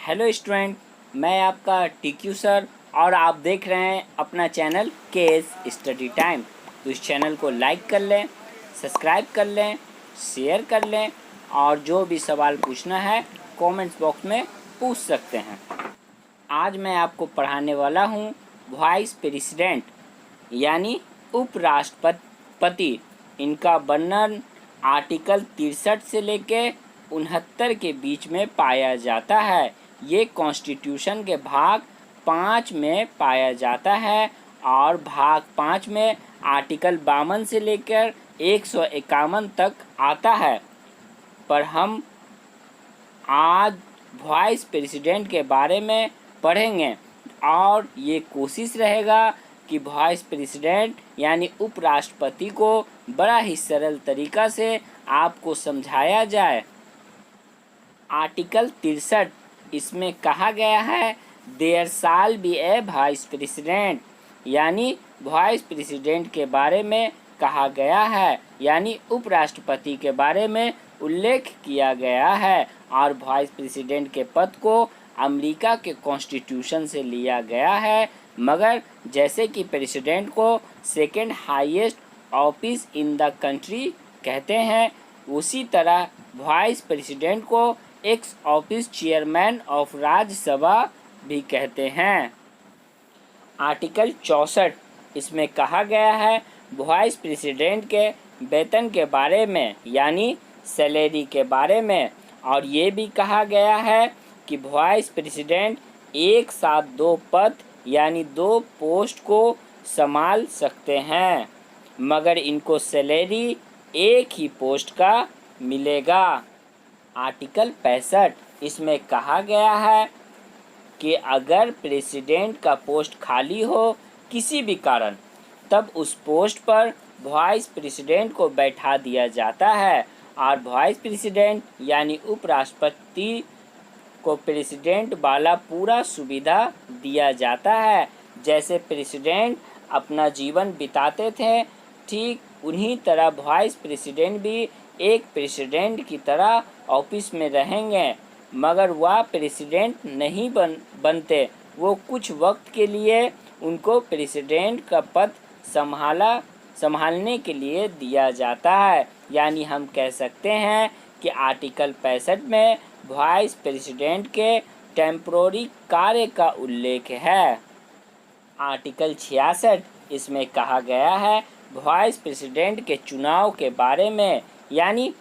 Hello student, मैं आपका TQ sir और आप देख रहे हैं अपना चैनल केएस स्टडी टाइम। तो इस चैनल को लाइक कर लें, सब्सक्राइब कर लें, शेयर कर लें और जो भी सवाल पूछना है कमेंट्स बॉक्स में पूछ सकते हैं। आज मैं आपको पढ़ाने वाला हूँ वाइस प्रेसिडेंट यानी उपराष्ट्रपति। इनका वर्णन आर्टिकल 63 से लेके 69 के बीच में पाया जाता है। ये कॉन्स्टिट्यूशन के भाग 5 में पाया जाता है और भाग 5 में आर्टिकल 52 से लेकर 151 तक आता है। पर हम आज वाइस प्रेसिडेंट के बारे में पढ़ेंगे और ये कोशिश रहेगा कि वाइस प्रेसिडेंट यानी उपराष्ट्रपति को बड़ा ही सरल तरीका से आपको समझाया जाए। आर्टिकल 63 इसमें कहा गया है there shall be a vice president, यानी वाइस प्रेसिडेंट के बारे में कहा गया है, यानी उपराष्ट्रपति के बारे में उल्लेख किया गया है। और वाइस प्रेसिडेंट के पद को अमेरिका के कॉन्स्टिट्यूशन से लिया गया है, मगर जैसे कि प्रेसिडेंट को second highest office in the country कहते हैं, उसी तरह वाइस प्रेसिडेंट को x office chairman of Rajya Sabha भी कहते हैं। आर्टिकल 64 इसमें कहा गया है वाइस प्रेसिडेंट के वेतन के बारे में, यानी सैलरी के बारे में। और ये भी कहा गया है कि वाइस प्रेसिडेंट एक साथ 2 पद यानी 2 पोस्ट को संभाल सकते हैं, मगर इनको सैलरी एक ही पोस्ट का मिलेगा। आर्टिकल 65 इसमें कहा गया है कि अगर प्रेसिडेंट का पोस्ट खाली हो किसी भी कारण, तब उस पोस्ट पर वाइस प्रेसिडेंट को बैठा दिया जाता है और वाइस प्रेसिडेंट यानी उपराष्ट्रपति को प्रेसिडेंट वाला पूरा सुविधा दिया जाता है। जैसे प्रेसिडेंट अपना जीवन बिताते थे, ठीक उन्हीं तरह वाइस प्रेसिडेंट भी एक प्रेसिडेंट की तरह ऑफिस में रहेंगे, मगर वह प्रेसिडेंट नहीं बनते। वो कुछ वक्त के लिए उनको प्रेसिडेंट का पद संभालने के लिए दिया जाता है। यानी हम कह सकते हैं कि आर्टिकल 65 में वाइस प्रेसिडेंट के टेम्पोररी कार्य का उल्लेख है। आर्टिकल 66 इसमें कहा गया है वाइस प्रेसिडेंट के चुनाव के बारे में, यानी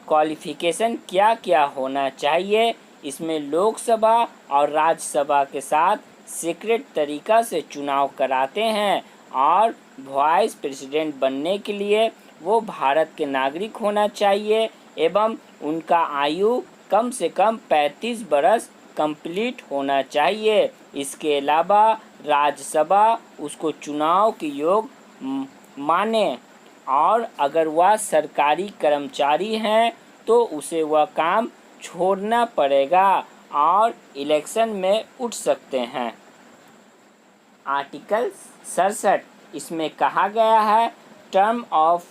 क्वालिफिकेशन क्या क्या होना चाहिए। इसमें लोकसभा और राज्यसभा के साथ सीक्रेट तरीका से चुनाव कराते हैं और वाइस प्रेसिडेंट बनने के लिए वो भारत के नागरिक होना चाहिए एवं उनका आयु कम से कम 35 बरस कंप्लीट होना चाहिए। इसके अलावा राज्यसभा उसको चुनाव के योग्य माने और अगर वह सरकारी कर्मचारी हैं तो उसे वह काम छोड़ना पड़ेगा और इलेक्शन में उठ सकते हैं। आर्टिकल 67 इसमें कहा गया है term of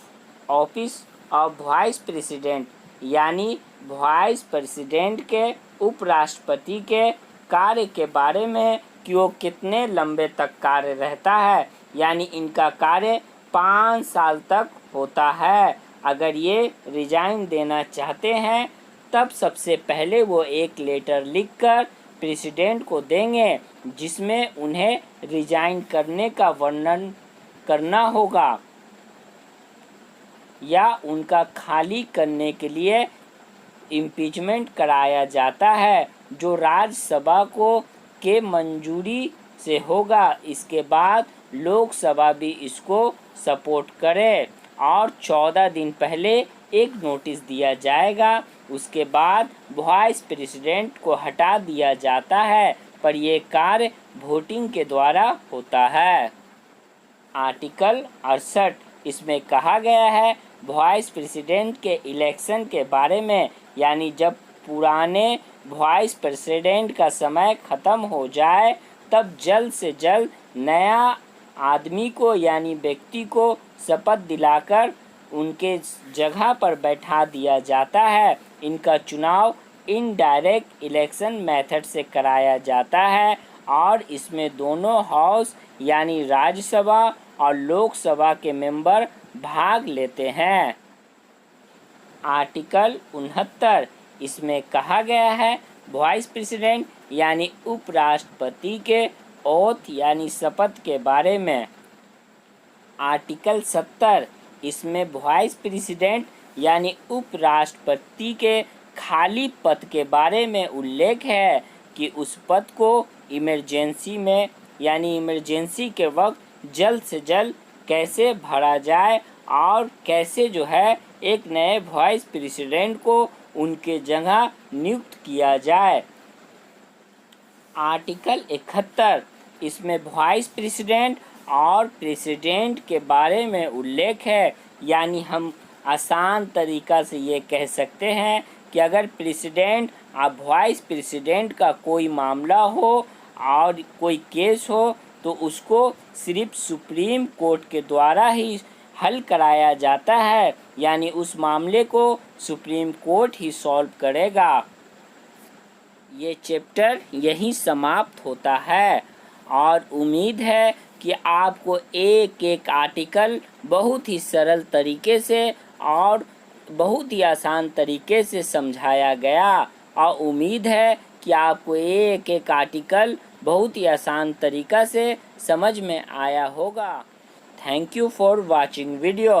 office of vice president, यानी वाइस प्रेसिडेंट के उपराष्ट्रपति के कार्य के बारे में कि वो कितने लंबे तक कार्य रहता है, यानी इनका कार्य 5 साल तक होता है। अगर ये रिजाइन देना चाहते हैं तब सबसे पहले वो एक लेटर लिखकर प्रेसिडेंट को देंगे जिसमें उन्हें रिजाइन करने का वर्णन करना होगा या उनका खाली करने के लिए इम्पीचमेंट कराया जाता है जो राज्यसभा के मंजूरी से होगा। इसके बाद लोकसभा भी इसको सपोर्ट करे और 14 दिन पहले एक नोटिस दिया जाएगा। उसके बाद वाइस प्रेसिडेंट को हटा दिया जाता है, पर यह कार्य वोटिंग के द्वारा होता है। आर्टिकल 68 इसमें कहा गया है वाइस प्रेसिडेंट के इलेक्शन के बारे में, यानी जब पुराने वाइस प्रेसिडेंट का समय ख़त्म हो जाए तब जल्द से जल्द नया आदमी को यानी व्यक्ति को शपथ दिलाकर उनके जगह पर बैठा दिया जाता है। इनका चुनाव इनडायरेक्ट इलेक्शन मेथड से कराया जाता है और इसमें दोनों हाउस यानी राज्यसभा और लोकसभा के मेंबर भाग लेते हैं। आर्टिकल 69 इसमें कहा गया है वाइस प्रेसिडेंट यानी उपराष्ट्रपति के ओथ यानी शपथ के बारे में। आर्टिकल 70 इसमें वाइस प्रेसिडेंट यानी उपराष्ट्रपति के खाली पद के बारे में उल्लेख है कि उस पद को इमरजेंसी में यानी इमरजेंसी के वक्त जल्द से जल्द कैसे भरा जाए और कैसे जो है एक नए वाइस प्रेसिडेंट को उनके जगह नियुक्त किया जाए। आर्टिकल 71 इसमें वाइस प्रेसिडेंट और प्रेसिडेंट के बारे में उल्लेख है, यानी हम आसान तरीका से ये कह सकते हैं कि अगर प्रेसिडेंट और वाइस प्रेसिडेंट का कोई मामला हो और कोई केस हो तो उसको सिर्फ सुप्रीम कोर्ट के द्वारा ही हल कराया जाता है, यानी उस मामले को सुप्रीम कोर्ट ही सॉल्व करेगा। ये चैप्टर यहीं समाप्त होता है और उम्मीद है कि आपको एक एक आर्टिकल बहुत ही सरल तरीके से और बहुत ही आसान तरीके से समझाया गया और उम्मीद है कि आपको एक एक आर्टिकल बहुत ही आसान तरीका से समझ में आया होगा। Thank you for watching video.